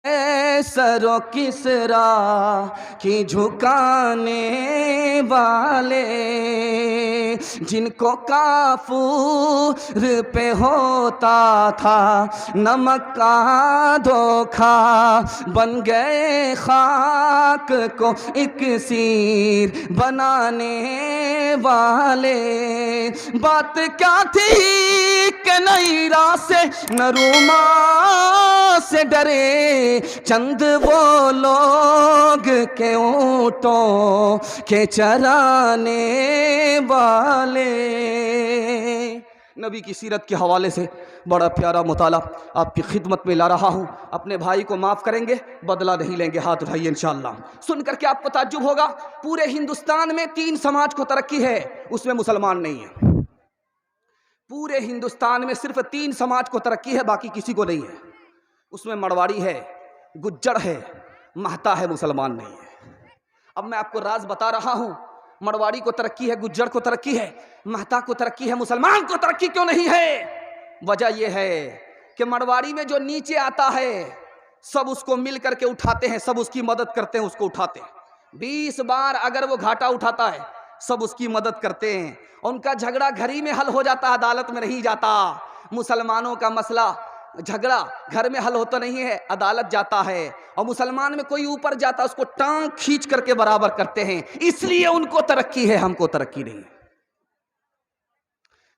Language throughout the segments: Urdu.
سرو کسرا کی جھکانے والے، جن کو کافور پہ ہوتا تھا نمک کا دھوکھا، بن گئے خاک کو اکسیر بنانے والے۔ بات کیا تھی کہ نئی راہ سے نہ روما سے ڈرے، چند وہ لوگ کے اونٹوں کے چرانے والے۔ نبی کی سیرت کے حوالے سے بڑا پیارا مطالعہ آپ کی خدمت میں لا رہا ہوں۔ اپنے بھائی کو معاف کریں گے، بدلہ نہیں لیں گے، ہاتھ اٹھائیے انشاءاللہ۔ سن کر کے آپ کو تعجب ہوگا، پورے ہندوستان میں 3 سماج کو ترقی ہے، اس میں مسلمان نہیں ہے۔ پورے ہندوستان میں صرف 3 سماج کو ترقی ہے، باقی کسی کو نہیں ہے۔ اس میں مرواڑی ہے، گجر ہے، مہتا ہے، مسلمان نہیں ہے۔ اب میں آپ کو راز بتا رہا ہوں، مرواڑی کو ترقی ہے، گجر کو ترقی ہے، مہتا کو ترقی ہے، مسلمان کو ترقی کیوں نہیں ہے؟ وجہ یہ ہے کہ مرواڑی میں جو نیچے آتا ہے سب اس کو مل کر کے اٹھاتے ہیں، سب اس کی مدد کرتے ہیں، اس کو اٹھاتے ہیں۔ 20 بار اگر وہ گھاٹا اٹھاتا ہے سب اس کی مدد کرتے ہیں، ان کا جھگڑا گھر ہی میں حل ہو جاتا، عدالت میں نہیں جاتا۔ مسلمانوں کا مسئلہ جھگڑا گھر میں حل ہوتا نہیں ہے، عدالت جاتا ہے، اور مسلمان میں کوئی اوپر جاتا اس کو ٹانگ کھینچ کر کے برابر کرتے ہیں، اس لیے ان کو ترقی ہے، ہم کو ترقی نہیں ہے۔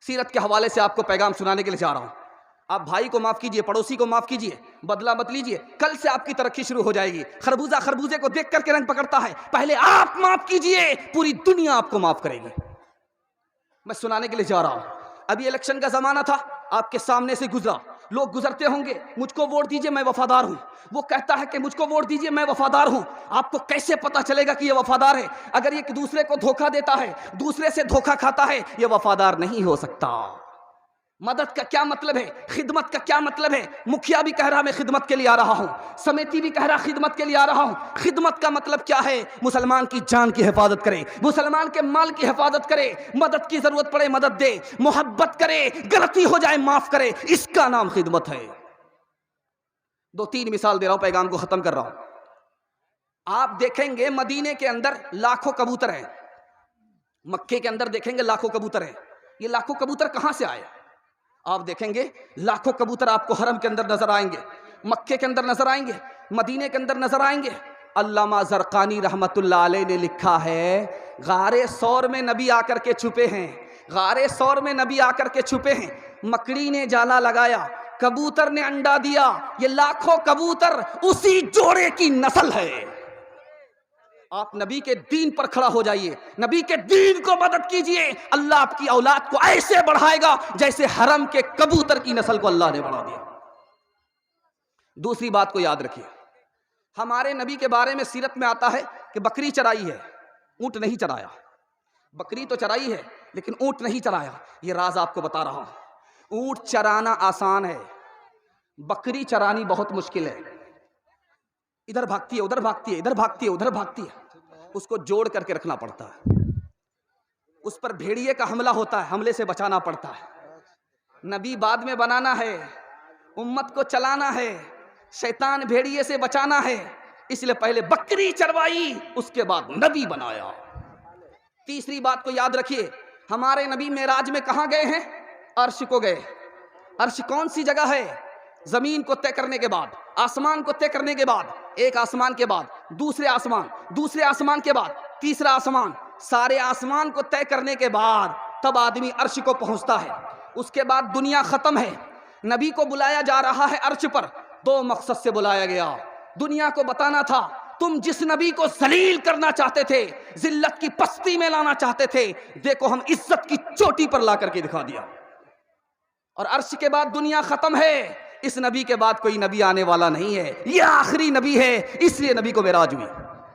سیرت کے حوالے سے آپ کو پیغام سنانے کے لیے جا رہا ہوں۔ آپ بھائی کو معاف کیجئے، پڑوسی کو معاف کیجئے، بدلہ مت لیجئے، کل سے آپ کی ترقی شروع ہو جائے گی۔ خربوزہ خربوزے کو دیکھ کر کے رنگ پکڑتا ہے، پہلے آپ معاف کیجئے، پوری دنیا آپ کو معاف کرے گی۔ میں سنانے کے لیے جا رہا ہوں۔ ابھی الیکشن کا زمانہ تھا، آپ کے سامنے سے گزرا، لوگ گزرتے ہوں گے، مجھ کو ووٹ دیجئے میں وفادار ہوں۔ وہ کہتا ہے کہ مجھ کو ووٹ دیجئے میں وفادار ہوں۔ آپ کو کیسے پتا چلے گا کہ یہ وفادار ہے؟ اگر یہ دوسرے کو دھوکہ دیتا ہے، دوسرے سے دھوکہ کھاتا ہے، یہ وفادار نہیں ہو سکتا۔ مدد کا کیا مطلب ہے؟ خدمت کا کیا مطلب ہے؟ مکھیا بھی کہہ رہا میں خدمت کے لیے آ رہا ہوں، سمیتی بھی کہہ رہا خدمت کے لیے آ رہا ہوں۔ خدمت کا مطلب کیا ہے؟ مسلمان کی جان کی حفاظت کرے، مسلمان کے مال کی حفاظت کرے، مدد کی ضرورت پڑے مدد دے، محبت کرے، غلطی ہو جائے معاف کرے، اس کا نام خدمت ہے۔ 2-3 مثال دے رہا ہوں، پیغام کو ختم کر رہا ہوں۔ آپ دیکھیں گے مدینے کے اندر لاکھوں کبوتر ہیں، مکے کے اندر دیکھیں گے لاکھوں کبوتر ہیں۔ یہ لاکھوں کبوتر کہاں سے آئے؟ آپ دیکھیں گے لاکھوں کبوتر آپ کو حرم کے اندر نظر آئیں گے، مکے کے اندر نظر آئیں گے، مدینے کے اندر نظر آئیں گے۔ علامہ زرقانی رحمت اللہ علیہ نے لکھا ہے، غار ثور میں نبی آ کر کے چھپے ہیں، غار ثور میں نبی آ کر کے چھپے ہیں، مکڑی نے جالا لگایا، کبوتر نے انڈا دیا، یہ لاکھوں کبوتر اسی جوڑے کی نسل ہے۔ آپ نبی کے دین پر کھڑا ہو جائیے، نبی کے دین کو مدد کیجئے، اللہ آپ کی اولاد کو ایسے بڑھائے گا جیسے حرم کے کبوتر کی نسل کو اللہ نے بڑھا دیا۔ دوسری بات کو یاد رکھیے، ہمارے نبی کے بارے میں سیرت میں آتا ہے کہ بکری چرائی ہے، اونٹ نہیں چرایا۔ بکری تو چرائی ہے لیکن اونٹ نہیں چرایا۔ یہ راز آپ کو بتا رہا ہوں۔ اونٹ چرانا آسان ہے، بکری چرانی بہت مشکل ہے۔ ادھر بھاگتی ہے، ادھر بھاگتی ہے، ادھر بھاگتی ہے، ادھر بھاگتی ہے، اس کو جوڑ کر کے رکھنا پڑتا ہے۔ اس پر بھیڑیے کا حملہ ہوتا ہے، حملے سے بچانا پڑتا ہے۔ نبی بعد میں بنانا ہے، امت کو چلانا ہے، شیطان بھیڑیے سے بچانا ہے، اس لیے پہلے بکری چروائی، اس کے بعد نبی بنایا۔ تیسری بات کو یاد رکھیے، ہمارے نبی معراج میں کہاں گئے ہیں؟ عرش کو گئے۔ عرش کون سی جگہ ہے؟ زمین کو طے کرنے کے بعد، آسمان کو طے کرنے کے بعد، ایک آسمان کے بعد دوسرے آسمان، دوسرے آسمان کے بعد تیسرا آسمان، سارے آسمان کو طے کرنے کے بعد تب آدمی عرش کو پہنچتا ہے۔ اس کے بعد دنیا ختم ہے، نبی کو بلایا جا رہا ہے عرش پر، 2 مقصد سے بلایا گیا۔ دنیا کو بتانا تھا تم جس نبی کو ذلیل کرنا چاہتے تھے، ذلت کی پستی میں لانا چاہتے تھے، دیکھو ہم عزت کی چوٹی پر لا کر کے دکھا دیا۔ اور عرش کے بعد دنیا ختم ہے، اس نبی کے بعد کوئی نبی آنے والا نہیں ہے، یہ آخری نبی ہے، اس لیے نبی کو معراج ہوئی۔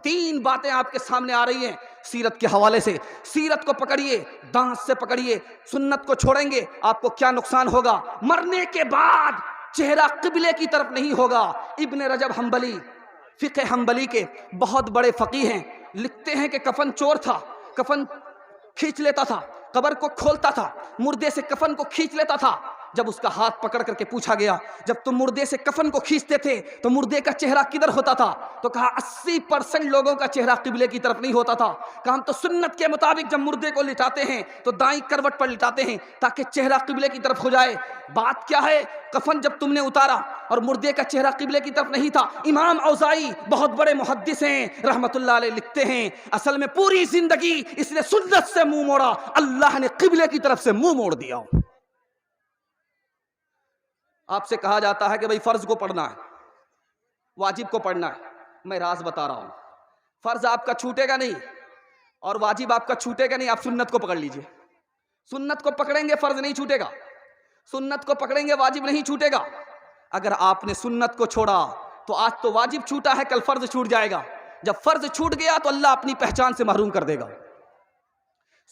3 باتیں آپ کے سامنے آ رہی ہیں سیرت کے حوالے سے۔ سیرت کو پکڑیے، دانت سے پکڑیے، سنت کو چھوڑیں گے آپ کو کیا نقصان ہوگا؟ مرنے کے بعد چہرہ قبلے کی طرف نہیں ہوگا۔ ابن رجب حنبلی، فقہ حنبلی کے بہت بڑے فقیہ ہیں، لکھتے ہیں کہ کفن چور تھا، کفن کھینچ لیتا تھا، قبر کو کھولتا تھا، مردے سے کفن کو کھینچ لیتا تھا، جب اس کا ہاتھ پکڑ کر کے پوچھا گیا جب تم مردے سے کفن کو کھینچتے تھے تو مردے کا چہرہ کدھر ہوتا تھا؟ تو کہا 80% لوگوں کا چہرہ قبلے کی طرف نہیں ہوتا تھا۔ کہا ہم تو سنت کے مطابق جب مردے کو لٹاتے ہیں تو دائیں کروٹ پر لٹاتے ہیں تاکہ چہرہ قبلے کی طرف ہو جائے۔ بات کیا ہے؟ کفن جب تم نے اتارا اور مردے کا چہرہ قبلے کی طرف نہیں تھا، امام اوزاعی بہت بڑے محدث ہیں رحمت اللہ علیہ لکھتے ہیں اصل میں پوری زندگی اس نے سنت سے منہ موڑا، اللہ نے قبلے کی طرف سے منہ موڑ دیا۔ آپ سے کہا جاتا ہے کہ بھئی فرض کو پڑھنا ہے، واجب کو پڑھنا ہے، میں راز بتا رہا ہوں، فرض آپ کا چھوٹے گا نہیں اور واجب آپ کا چھوٹے گا نہیں، آپ سنت کو پکڑ لیجئے۔ سنت کو پکڑیں گے فرض نہیں چھوٹے گا، سنت کو پکڑیں گے واجب نہیں چھوٹے گا۔ اگر آپ نے سنت کو چھوڑا تو آج تو واجب چھوٹا ہے، کل فرض چھوٹ جائے گا، جب فرض چھوٹ گیا تو اللہ اپنی پہچان سے محروم کر دے گا۔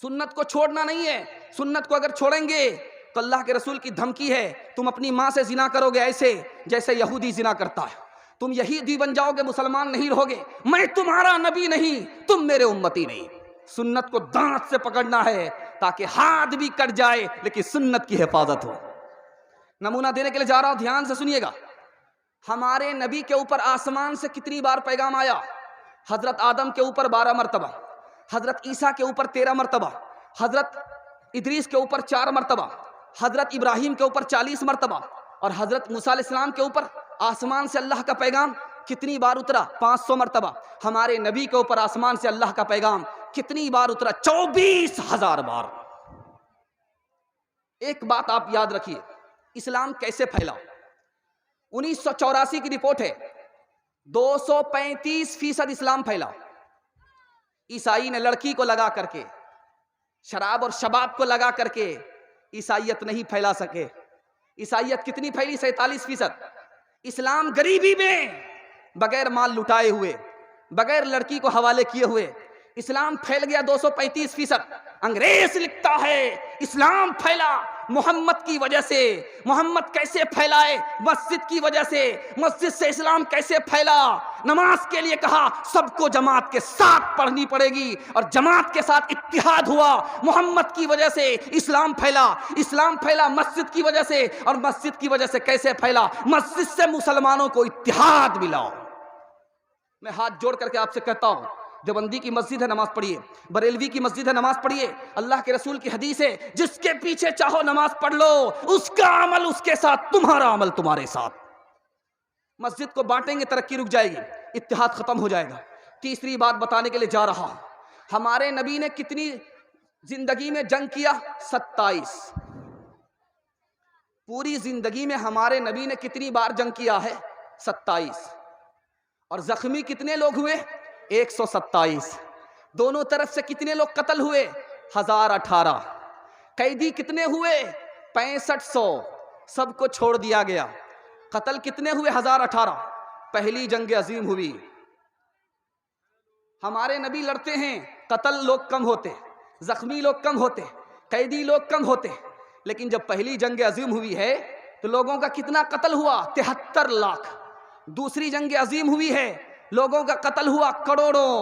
سنت کو چھوڑنا نہیں ہے، سنت کو اگر چھوڑیں گے تو اللہ کے رسول کی دھمکی ہے تم اپنی ماں سے زنا کرو گے ایسے جیسے یہودی زنا کرتا ہے، تم یہودی بن جاؤ گے، مسلمان نہیں رہو گے، میں تمہارا نبی نہیں، تم میرے امتی نہیں۔ سنت کو دانت سے پکڑنا ہے تاکہ ہاتھ بھی کٹ جائے لیکن سنت کی حفاظت ہو۔ نمونہ دینے کے لیے جا رہا ہوں، دھیان سے سنیے گا۔ ہمارے نبی کے اوپر آسمان سے کتنی بار پیغام آیا؟ حضرت آدم کے اوپر 12 مرتبہ، حضرت عیسیٰ کے اوپر 13 مرتبہ، حضرت ادریس کے اوپر 4 مرتبہ، حضرت ابراہیم کے اوپر 40 مرتبہ، اور حضرت موسیٰ علیہ السلام کے اوپر آسمان سے اللہ کا پیغام کتنی بار اترا؟ 500 مرتبہ۔ ہمارے نبی کے اوپر آسمان سے اللہ کا پیغام کتنی بار اترا؟ 24,000 بار۔ ایک بات آپ یاد رکھیے، اسلام کیسے پھیلا؟ 1984 کی رپورٹ ہے، 235% اسلام پھیلا۔ عیسائی نے لڑکی کو لگا کر کے، شراب اور شباب کو لگا کر کے عیسائیت نہیں پھیلا سکے۔ عیسائیت کتنی پھیلی؟ 47%۔ اسلام غریبی میں بغیر مال لٹائے ہوئے، بغیر لڑکی کو حوالے کیے ہوئے اسلام پھیل گیا 235%۔ انگریز لکھتا ہے اسلام پھیلا محمد کی وجہ سے۔ محمد کیسے پھیلائے؟ مسجد کی وجہ سے۔ مسجد سے اسلام کیسے پھیلا؟ نماز کے لیے کہا سب کو جماعت کے ساتھ پڑھنی پڑے گی اور جماعت کے ساتھ اتحاد ہوا، محمد کی وجہ سے اسلام پھیلا۔ اسلام پھیلا مسجد کی وجہ سے، اور مسجد کی وجہ سے کیسے پھیلا؟ مسجد سے مسلمانوں کو اتحاد ملا۔ میں ہاتھ جوڑ کر کے آپ سے کہتا ہوں، دیوبندی کی مسجد ہے نماز پڑھیے، بریلوی کی مسجد ہے نماز پڑھیے، اللہ کے رسول کی حدیث ہے جس کے پیچھے چاہو نماز پڑھ لو، اس کا عمل اس کے ساتھ، تمہارا عمل تمہارے ساتھ۔ مسجد کو بانٹیں گے ترقی رک جائے گی، اتحاد ختم ہو جائے گا۔ تیسری بات بتانے کے لیے جا رہا ہوں، ہمارے نبی نے کتنی زندگی میں جنگ کیا؟ 27۔ پوری زندگی میں ہمارے نبی نے کتنی بار جنگ کیا ہے؟ 27۔ اور زخمی کتنے لوگ ہوئے؟ 127۔ دونوں طرف سے کتنے لوگ قتل ہوئے؟ 1018۔ قیدی کتنے ہوئے؟ 6500۔ سب کو چھوڑ دیا گیا۔ قتل کتنے ہوئے؟ 1018۔ پہلی جنگ عظیم ہوئی۔ ہمارے نبی لڑتے ہیں، قتل لوگ کم ہوتے، زخمی لوگ کم ہوتے، قیدی لوگ کم ہوتے، لیکن جب پہلی جنگ عظیم ہوئی ہے تو لوگوں کا کتنا قتل ہوا؟ 73 لاکھ۔ دوسری جنگ عظیم ہوئی ہے، لوگوں کا قتل ہوا کروڑوں۔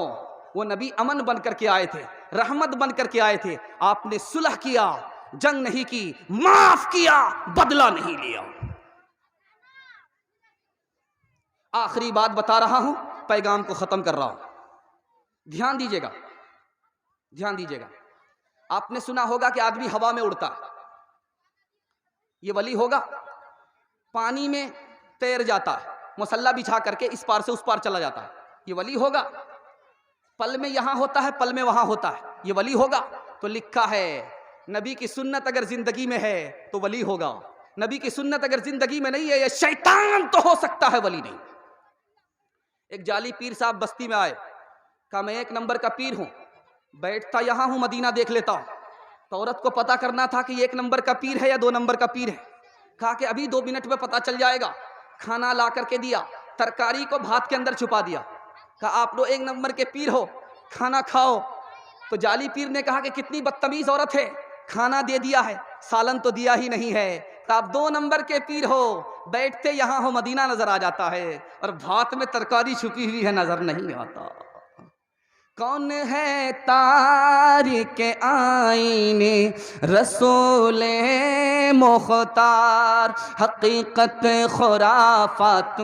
وہ نبی امن بن کر کے آئے تھے، رحمت بن کر کے آئے تھے، آپ نے صلح کیا، جنگ نہیں کی، معاف کیا، بدلہ نہیں لیا۔ آخری بات بتا رہا ہوں، پیغام کو ختم کر رہا ہوں، دھیان دیجیے گا، دھیان دیجیے گا۔ آپ نے سنا ہوگا کہ آدمی ہوا میں اڑتا ہے، یہ ولی ہوگا؟ پانی میں تیر جاتا ہے، مسلح بچھا کر کے اس پار سے اس پار چلا جاتا ہے، یہ ولی ہوگا؟ پل میں یہاں ہوتا ہے، پل میں وہاں ہوتا ہے، یہ ولی ہوگا؟ تو لکھا ہے نبی کی سنت اگر زندگی میں ہے تو ولی ہوگا، نبی کی سنت اگر زندگی میں نہیں ہے یہ شیطان تو ہو سکتا ہے، ولی نہیں۔ ایک جعلی پیر صاحب بستی میں آئے، کہا میں 1 نمبر کا پیر ہوں، بیٹھتا یہاں ہوں، مدینہ دیکھ لیتا ہوں۔ تو عورت کو پتا کرنا تھا کہ یہ 1 نمبر کا پیر ہے یا 2 نمبر کا پیر ہے۔ کہا کہ ابھی 2 منٹ میں پتا چل جائے گا۔ کھانا لا کر کے دیا، ترکاری کو بھات کے اندر چھپا دیا، کہا آپ لوگ 1 نمبر کے پیر ہو، کھانا کھاؤ۔ تو جعلی پیر نے کہا کہ کتنی بدتمیز عورت ہے، کھانا دے دیا ہے، سالن تو دیا ہی نہیں ہے۔ کہ آپ 2 نمبر کے پیر ہو، بیٹھتے یہاں ہو، مدینہ نظر آ جاتا ہے، اور بھات میں ترکاری چھپی ہوئی ہے، نظر نہیں آتا۔ کون ہے تاریک آئینے رسول مختار، حقیقت خرافات